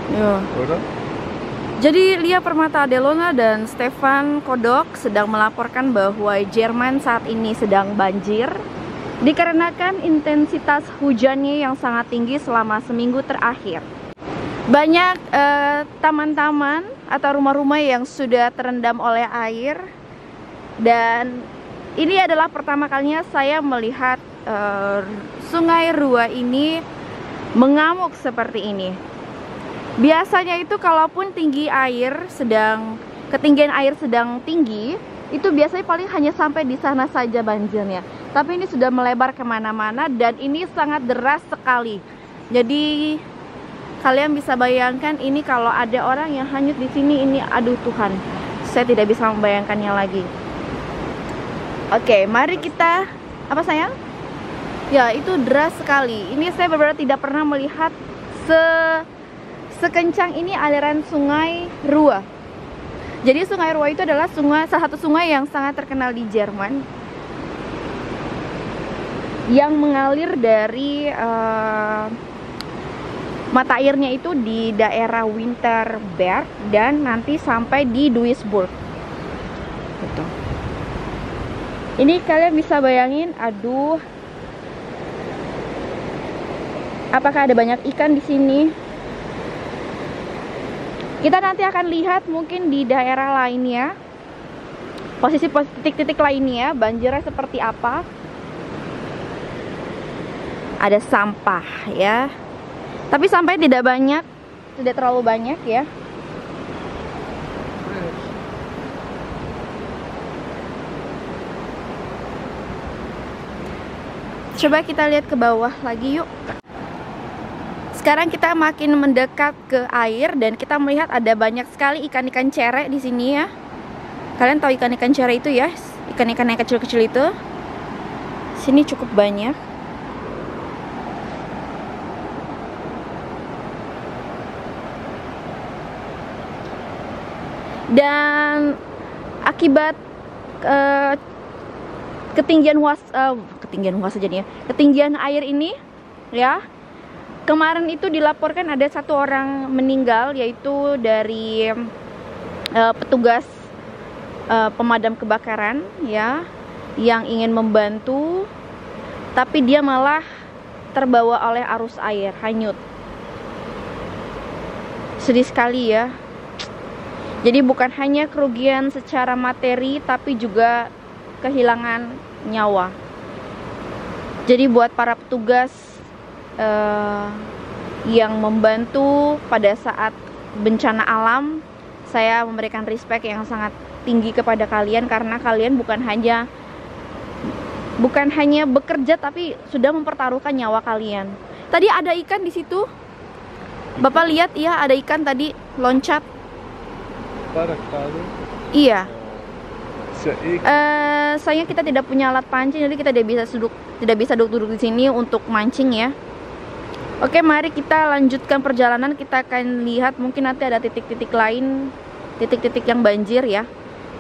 Ya. Jadi Lia Permata Adelona dan Stefan Kodok sedang melaporkan bahwa Jerman saat ini sedang banjir dikarenakan intensitas hujannya yang sangat tinggi selama seminggu terakhir. Banyak taman-taman atau rumah-rumah yang sudah terendam oleh air. Dan ini adalah pertama kalinya saya melihat Sungai Rua ini mengamuk seperti ini. Biasanya itu kalaupun ketinggian air sedang tinggi, itu biasanya paling hanya sampai di sana saja banjirnya. Tapi ini sudah melebar kemana-mana dan ini sangat deras sekali. Jadi kalian bisa bayangkan ini kalau ada orang yang hanyut di sini, ini aduh Tuhan, saya tidak bisa membayangkannya lagi. Oke, mari kita, apa sayang? Ya, itu deras sekali. Ini saya benar-benar tidak pernah melihat sekencang ini aliran Sungai Rua. Jadi Sungai Rua itu adalah salah satu sungai yang sangat terkenal di Jerman, yang mengalir dari mata airnya itu di daerah Winterberg dan nanti sampai di Duisburg. Gitu. Ini kalian bisa bayangin, aduh, apakah ada banyak ikan di sini? Kita nanti akan lihat mungkin di daerah lainnya, posisi titik-titik lainnya banjirnya seperti apa. Ada sampah ya, tapi sampahnya tidak banyak, tidak terlalu banyak ya. Coba kita lihat ke bawah lagi yuk. Sekarang kita makin mendekat ke air dan kita melihat ada banyak sekali ikan-ikan cere di sini ya. Kalian tahu ikan-ikan cere itu ya? Ikan-ikan yang kecil-kecil itu. Sini cukup banyak. Dan akibat ketinggian air ini ya, kemarin itu dilaporkan ada satu orang meninggal, yaitu dari petugas pemadam kebakaran ya, yang ingin membantu tapi dia malah terbawa oleh arus air, hanyut. Sedih sekali ya. Jadi bukan hanya kerugian secara materi tapi juga kehilangan nyawa. Jadi buat para petugas yang membantu pada saat bencana alam, saya memberikan respect yang sangat tinggi kepada kalian, karena kalian bukan hanya bekerja tapi sudah mempertaruhkan nyawa kalian. Tadi ada ikan di situ. Bapak lihat ya, ada ikan tadi loncat. Iya. Sayang kita tidak punya alat pancing, jadi kita tidak bisa duduk di sini untuk mancing ya. Oke, mari kita lanjutkan perjalanan. Kita akan lihat mungkin nanti ada titik-titik lain, titik-titik yang banjir ya.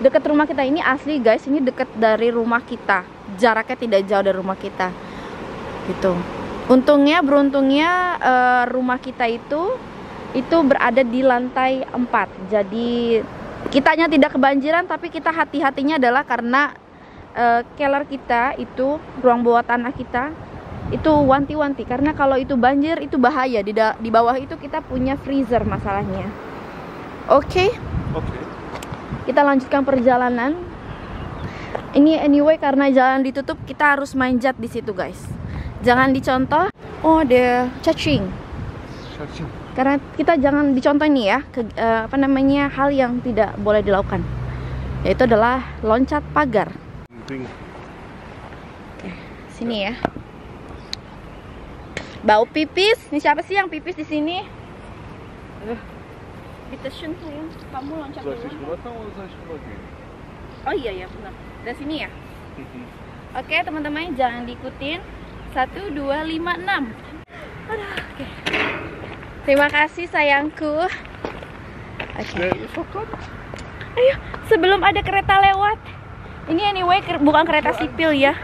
Dekat rumah kita ini asli guys, ini dekat dari rumah kita, jaraknya tidak jauh dari rumah kita gitu. Beruntungnya rumah kita itu berada di lantai 4. Jadi kitanya tidak kebanjiran, tapi kita hati-hatinya adalah karena keller kita itu, ruang bawah tanah kita itu wanti-wanti, karena kalau itu banjir itu bahaya. Di bawah itu kita punya freezer masalahnya. Oke. Kita lanjutkan perjalanan. Ini anyway karena jalan ditutup, kita harus manjat di situ guys. Jangan dicontoh. Oh, ada cacing. Karena kita jangan dicontoh ini ya, hal yang tidak boleh dilakukan, yaitu adalah loncat pagar. Oke, sini ya. Bau pipis. Ini siapa sih yang pipis di sini? Ditesun tuh ya. Kamu loncat dulu. Oh iya ya benar. Dari sini ya. Oke teman-teman, jangan diikutin. 1, 2, 5, 6. Aduh, oke. Terima kasih sayangku. Oke. Ayo, sebelum ada kereta lewat. Ini anyway bukan kereta sipil ya.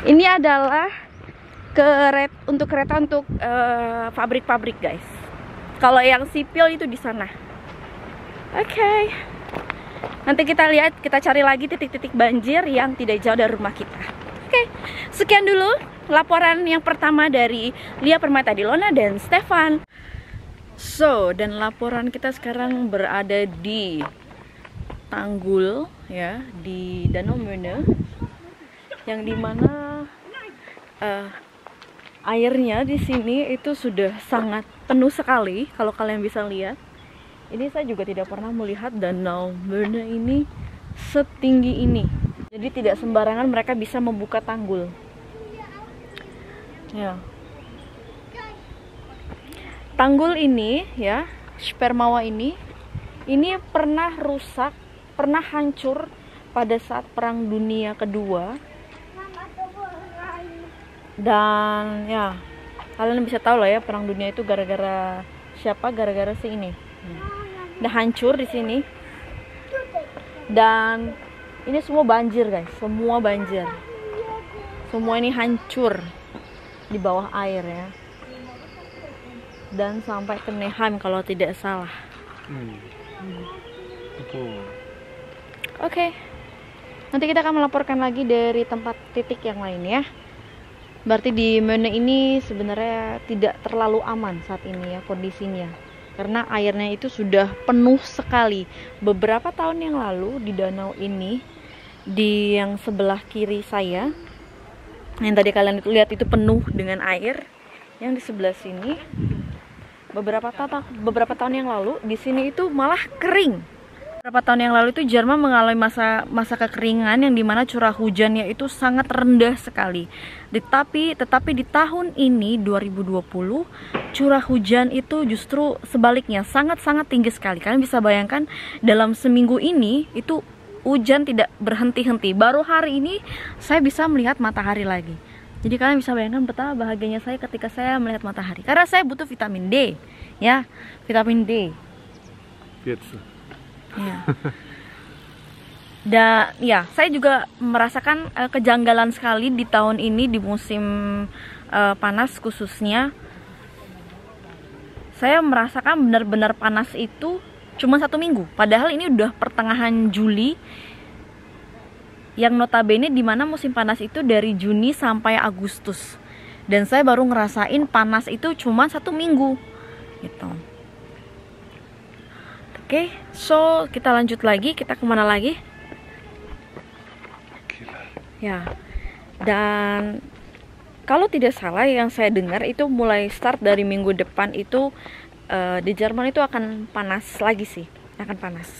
Ini adalah kereta untuk pabrik-pabrik guys. Kalau yang sipil itu di sana. Oke. Nanti kita lihat, kita cari lagi titik-titik banjir yang tidak jauh dari rumah kita. Oke. Sekian dulu laporan yang pertama dari Lia Permatasari dan Stefan. Dan laporan kita sekarang berada di Tanggul ya, di Danau Möhne, yang dimana airnya di sini itu sudah sangat penuh sekali. Kalau kalian bisa lihat, ini saya juga tidak pernah melihat Danau Möhne ini setinggi ini. Jadi tidak sembarangan mereka bisa membuka tanggul. Ya. Tanggul ini ya, Spermawa ini pernah rusak, pernah hancur pada saat Perang Dunia Kedua. Dan ya, kalian bisa tahu lah ya, Perang Dunia itu gara-gara siapa? Gara-gara si ini. Udah hancur di sini. Dan ini semua banjir, guys. Semua banjir. Semua ini hancur di bawah air ya. Dan sampai ke Neheim kalau tidak salah. Oke. Nanti kita akan melaporkan lagi dari tempat titik yang lain ya. Berarti di Möhne ini sebenarnya tidak terlalu aman saat ini ya kondisinya. Karena airnya itu sudah penuh sekali. Beberapa tahun yang lalu di danau ini, di yang sebelah kiri saya, yang tadi kalian lihat itu penuh dengan air. Yang di sebelah sini, beberapa tahun yang lalu di sini itu malah kering. Beberapa tahun yang lalu itu Jerman mengalami masa kekeringan yang dimana curah hujannya itu sangat rendah sekali. Tetapi di tahun ini 2020 curah hujan itu justru sebaliknya sangat-sangat tinggi sekali. Kalian bisa bayangkan dalam seminggu ini itu hujan tidak berhenti-henti. Baru hari ini saya bisa melihat matahari lagi. Jadi kalian bisa bayangkan betapa bahagianya saya ketika saya melihat matahari. Karena saya butuh vitamin D, ya, vitamin D. Ya. Ya, saya juga merasakan kejanggalan sekali di tahun ini di musim panas khususnya. Saya merasakan benar-benar panas itu cuma 1 minggu. Padahal ini udah pertengahan Juli, yang notabene dimana musim panas itu dari Juni sampai Agustus. Dan saya baru ngerasain panas itu cuma 1 minggu gitu. Oke, so kita lanjut lagi, kita kemana lagi? Ya, dan kalau tidak salah yang saya dengar itu mulai start dari minggu depan itu di Jerman itu akan panas lagi sih, akan panas.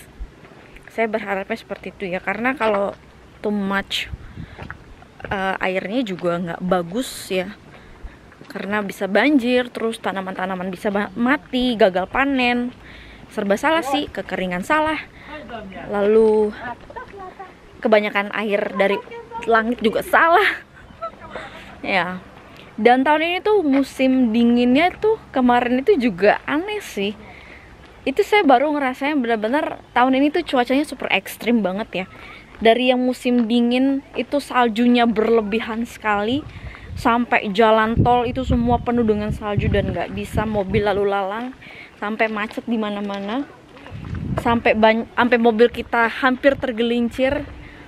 Saya berharapnya seperti itu ya, karena kalau too much airnya juga nggak bagus ya, karena bisa banjir, terus tanaman-tanaman bisa mati, gagal panen. Serba salah sih, kekeringan salah, lalu kebanyakan air dari langit juga salah ya. Dan tahun ini tuh musim dinginnya tuh kemarin itu juga aneh sih. Itu saya baru ngerasain benar-benar tahun ini tuh cuacanya super ekstrim banget ya. Dari yang musim dingin itu saljunya berlebihan sekali, sampai jalan tol itu semua penuh dengan salju dan nggak bisa mobil lalu lalang, sampai macet di mana-mana, sampai mobil kita hampir tergelincir.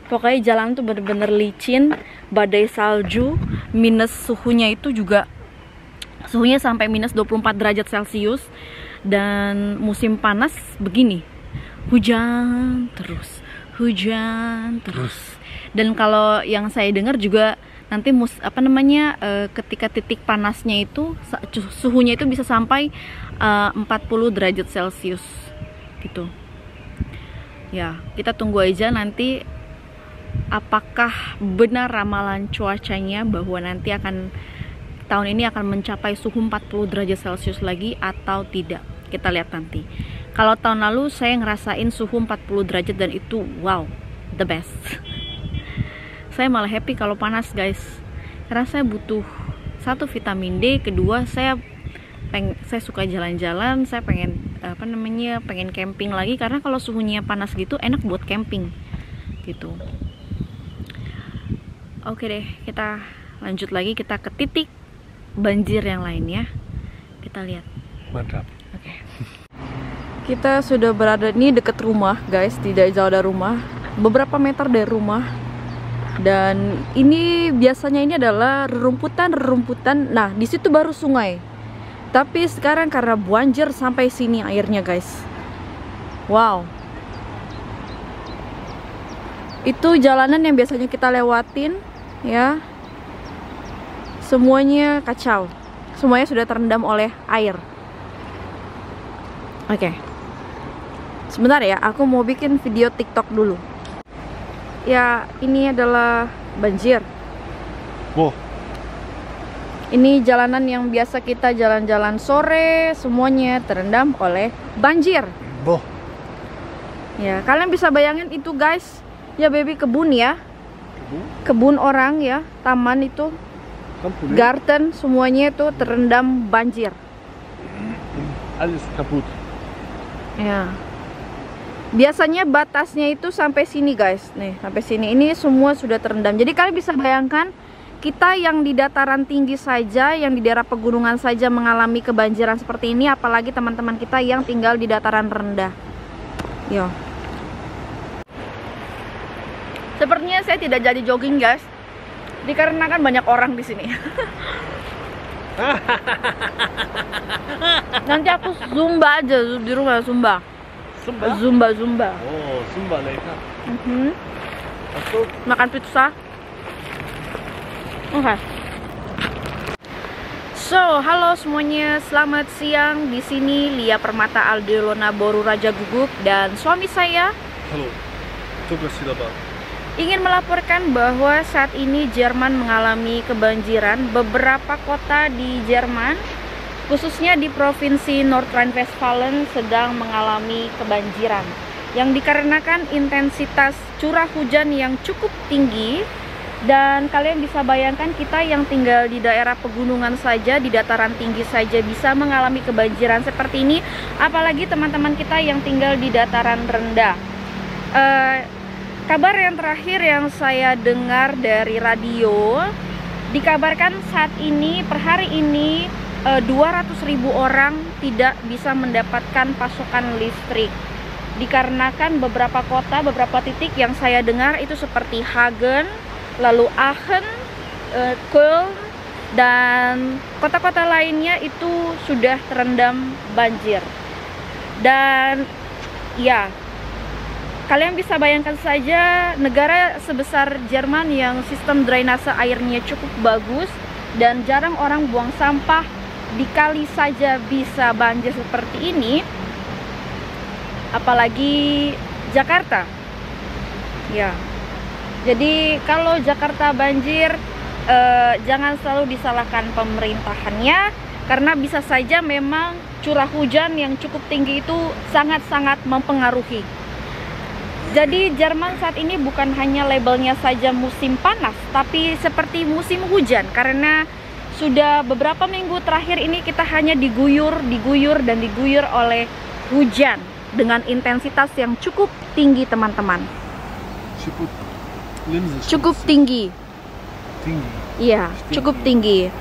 Pokoknya jalan tuh bener-bener licin, badai salju, minus suhunya itu juga, suhunya sampai minus 24 derajat Celcius. Dan musim panas begini, hujan terus. Dan kalau yang saya dengar juga nanti ketika titik panasnya itu suhunya itu bisa sampai 40 derajat Celcius gitu ya. Kita tunggu aja nanti apakah benar ramalan cuacanya bahwa nanti tahun ini akan mencapai suhu 40 derajat Celcius lagi atau tidak. Kita lihat nanti. Kalau tahun lalu saya ngerasain suhu 40 derajat dan itu wow, the best. Saya malah happy kalau panas, guys. Karena saya butuh satu vitamin D, kedua saya suka jalan-jalan, saya pengen pengen camping lagi, karena kalau suhunya panas gitu enak buat camping gitu. Oke deh, kita lanjut lagi, kita ke titik banjir yang lain ya. Kita lihat. Mantap. Kita sudah berada ini dekat rumah, guys, tidak jauh dari rumah, beberapa meter dari rumah. Dan ini biasanya ini adalah rerumputan. Nah, di situ baru sungai. Tapi sekarang karena banjir sampai sini airnya, guys. Wow. Itu jalanan yang biasanya kita lewatin, ya. Semuanya kacau. Semuanya sudah terendam oleh air. Oke. Sebentar ya, aku mau bikin video TikTok dulu. Ya, ini adalah banjir. Wow. Ini jalanan yang biasa kita jalan-jalan sore, semuanya terendam oleh banjir. Wow. Ya, kalian bisa bayangin itu, guys. Ya, baby, kebun ya. Kebun orang ya, taman itu. Garden semuanya itu terendam banjir. Alles kaputt. Ya. Biasanya batasnya itu sampai sini, guys. Nih, sampai sini. Ini semua sudah terendam. Jadi kalian bisa bayangkan, kita yang di dataran tinggi saja, yang di daerah pegunungan saja mengalami kebanjiran seperti ini, apalagi teman-teman kita yang tinggal di dataran rendah. Yo. Sepertinya saya tidak jadi jogging, guys. Dikarenakan banyak orang di sini. Nanti aku zumba aja di rumah, zumba. Zumba. Oh, Zumba lekker. Makan pizza. Oke. So, halo semuanya, selamat siang. Di sini Lia Permata Adelona Boru Raja Guguk dan suami saya. Halo. Tugas siapa? Ingin melaporkan bahwa saat ini Jerman mengalami kebanjiran. Beberapa kota di Jerman, khususnya di provinsi North Rhine-Westphalia, sedang mengalami kebanjiran yang dikarenakan intensitas curah hujan yang cukup tinggi. Dan kalian bisa bayangkan, kita yang tinggal di daerah pegunungan saja, di dataran tinggi saja bisa mengalami kebanjiran seperti ini, apalagi teman-teman kita yang tinggal di dataran rendah. Kabar yang terakhir yang saya dengar dari radio, dikabarkan saat ini, per hari ini 200.000 orang tidak bisa mendapatkan pasokan listrik dikarenakan beberapa kota, beberapa titik yang saya dengar itu seperti Hagen, lalu Aachen, Köln, dan kota-kota lainnya itu sudah terendam banjir. Dan ya, kalian bisa bayangkan saja, negara sebesar Jerman yang sistem drainase airnya cukup bagus dan jarang orang buang sampah, dikali saja bisa banjir seperti ini, apalagi Jakarta. Ya, jadi kalau Jakarta banjir, jangan selalu disalahkan pemerintahannya, karena bisa saja memang curah hujan yang cukup tinggi itu sangat-sangat mempengaruhi. Jadi Jerman saat ini bukan hanya labelnya saja musim panas, tapi seperti musim hujan, karena sudah beberapa minggu terakhir ini kita hanya diguyur oleh hujan dengan intensitas yang cukup tinggi, teman-teman. Cukup tinggi. Iya, cukup tinggi.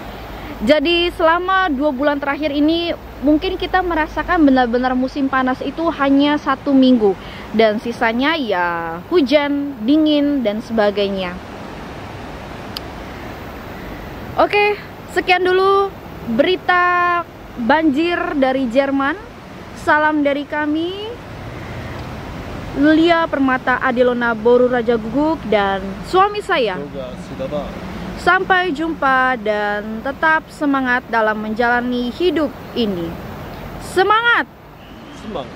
Jadi selama 2 bulan terakhir ini mungkin kita merasakan benar-benar musim panas itu hanya 1 minggu, dan sisanya ya hujan, dingin, dan sebagainya. Oke, sekian dulu berita banjir dari Jerman. Salam dari kami, Lia Permata Adelona Boru Raja Guguk dan suami saya. Sampai jumpa dan tetap semangat dalam menjalani hidup ini. Semangat! Semangat!